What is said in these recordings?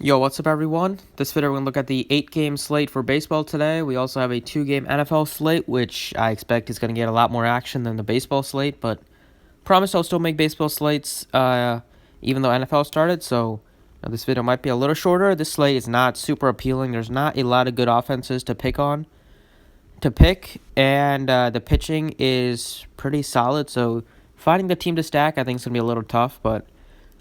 Yo, what's up, everyone? This video, we're going to look at the 8-game slate for baseball today. We also have a 2-game NFL slate, which I expect is going to get a lot more action than the baseball slate, but promise I'll still make baseball slates even though NFL started, so this video might be a little shorter. This slate is not super appealing. There's not a lot of good offenses to pick, and the pitching is pretty solid, so finding the team to stack I think is going to be a little tough, but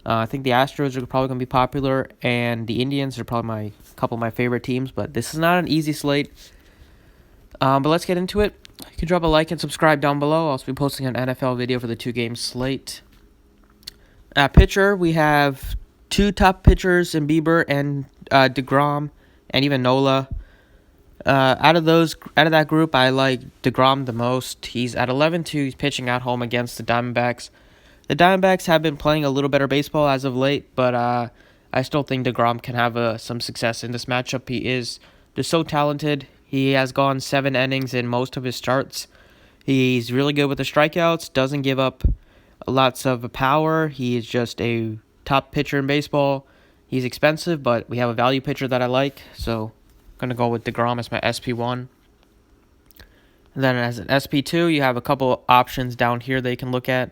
I think the Astros are probably going to be popular, and the Indians are probably a couple of my favorite teams. But this is not an easy slate. But let's get into it. You can drop a like and subscribe down below. I'll also be posting an NFL video for the 2-game slate. At pitcher, we have two top pitchers in Bieber and DeGrom, and even Nola. Out of that group, I like DeGrom the most. He's at 11-2. He's pitching at home against the Diamondbacks. The Diamondbacks have been playing a little better baseball as of late, but I still think DeGrom can have some success in this matchup. He is just so talented. He has gone 7 innings in most of his starts. He's really good with the strikeouts, doesn't give up lots of power. He is just a top pitcher in baseball. He's expensive, but we have a value pitcher that I like, so I'm going to go with DeGrom as my SP1. And then as an SP2, you have a couple options down here that you can look at.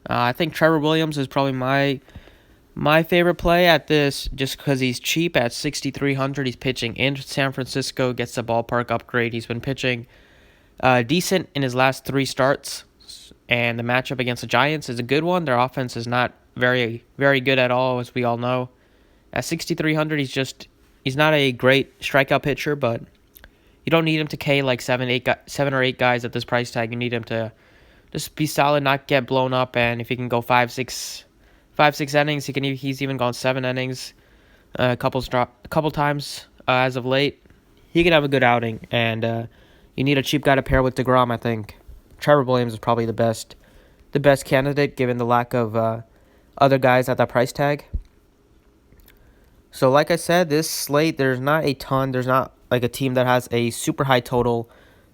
I think Trevor Williams is probably my favorite play at this, just because he's cheap at 6,300. He's pitching in San Francisco, gets the ballpark upgrade. He's been pitching decent in his last 3 starts, and the matchup against the Giants is a good one. Their offense is not very good at all, as we all know. At 6,300, he's not a great strikeout pitcher, but you don't need him to K like 7 or 8 guys at this price tag. You need him to just be solid, not get blown up, and if he can go 5-6 innings, he's even gone 7 innings a couple times as of late. He can have a good outing, and you need a cheap guy to pair with DeGrom. I think Trevor Williams is probably the best candidate given the lack of other guys at that price tag. So like I said, this slate, there's not a ton. There's not like a team that has a super high total.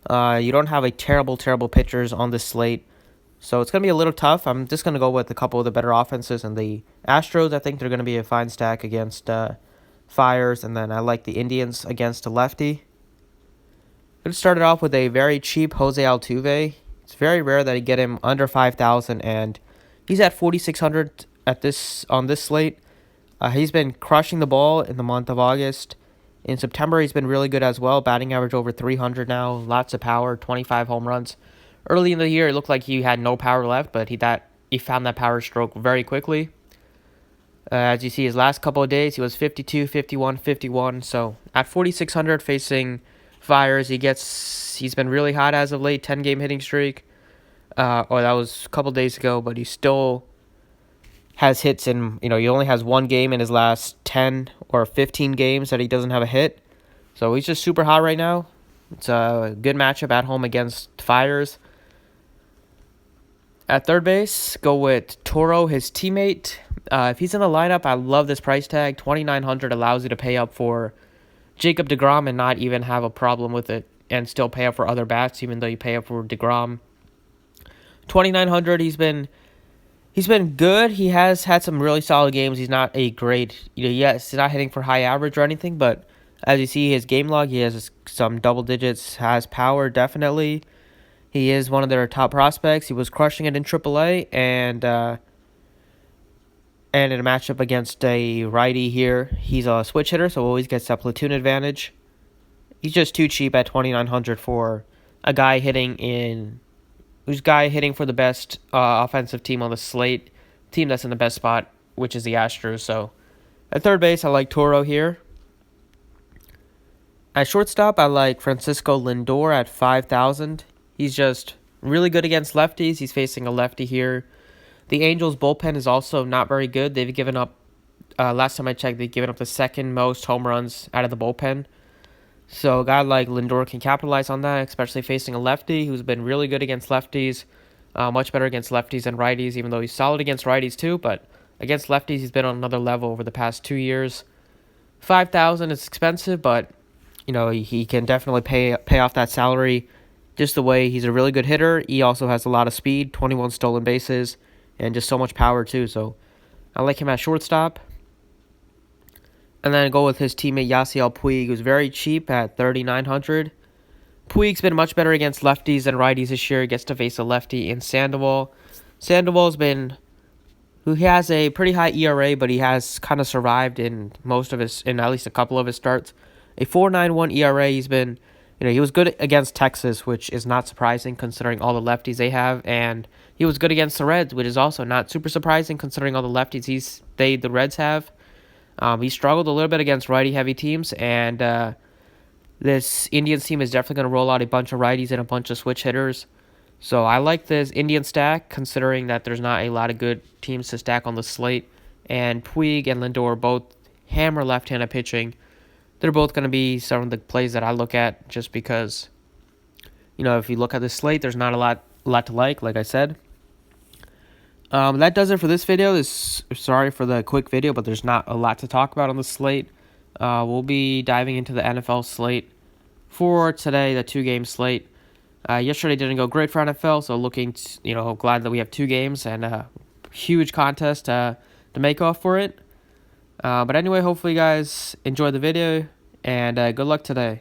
You don't have a terrible pitchers on this slate. So it's going to be a little tough. I'm just going to go with a couple of the better offenses. And the Astros, I think they're going to be a fine stack against Fires. And then I like the Indians against a lefty. I'm going to start it off with a very cheap Jose Altuve. It's very rare that I get him under 5,000, and he's at 4,600 on this slate. He's been crushing the ball in the month of August. In September, he's been really good as well. Batting average over 300 now. Lots of power, 25 home runs. Early in the year, it looked like he had no power left, but he found that power stroke very quickly. As you see, his last couple of days, he was 52, 51, 51. So at 4,600 facing Fires, he's been really hot as of late, 10-game hitting streak. That was a couple days ago, but he still has hits he only has 1 game in his last 10 or 15 games that he doesn't have a hit. So he's just super hot right now. It's a good matchup at home against Fires. At third base, go with Toro, his teammate. If he's in the lineup, I love this price tag. 2,900 allows you to pay up for Jacob deGrom and not even have a problem with it, and still pay up for other bats, even though you pay up for deGrom. 2,900. He's been good. He has had some really solid games. He's not a great, he's not hitting for high average or anything, but as you see his game log, he has some double digits, has power definitely. He is one of their top prospects. He was crushing it in AAA, and in a matchup against a righty here, he's a switch hitter, so always gets that platoon advantage. He's just too cheap at 2,900 for a guy hitting for the best offensive team on the slate, team that's in the best spot, which is the Astros. So at third base, I like Toro here. At shortstop, I like Francisco Lindor at 5,000. He's just really good against lefties. He's facing a lefty here. The Angels' bullpen is also not very good. They've given up, last time I checked, they've given up the second most home runs out of the bullpen. So a guy like Lindor can capitalize on that, especially facing a lefty who's been really good against lefties, much better against lefties than righties, even though he's solid against righties too. But against lefties, he's been on another level over the past 2 years. 5,000 is expensive, but he can definitely pay off that salary. Just the way he's a really good hitter. He also has a lot of speed, 21 stolen bases, and just so much power too. So I like him at shortstop. And then go with his teammate Yasiel Puig, who's very cheap at 3,900. Puig's been much better against lefties than righties this year. He gets to face a lefty in Sandoval. Sandoval's been, who has a pretty high ERA, but he has kind of survived in at least a couple of his starts. A 4.91 ERA. He's been, he was good against Texas, which is not surprising considering all the lefties they have, and he was good against the Reds, which is also not super surprising considering all the lefties the Reds have. He struggled a little bit against righty-heavy teams, and this Indians team is definitely going to roll out a bunch of righties and a bunch of switch hitters. So I like this Indian stack, considering that there's not a lot of good teams to stack on the slate. And Puig and Lindor both hammer left-handed pitching. They're both going to be some of the plays that I look at just because, if you look at the slate, there's not a lot to like I said. That does it for this video. Sorry for the quick video, but there's not a lot to talk about on the slate. We'll be diving into the NFL slate for today, the 2-game slate. Yesterday didn't go great for NFL, so glad that we have 2 games and a huge contest to make off for it. But anyway, hopefully you guys enjoyed the video, and good luck today.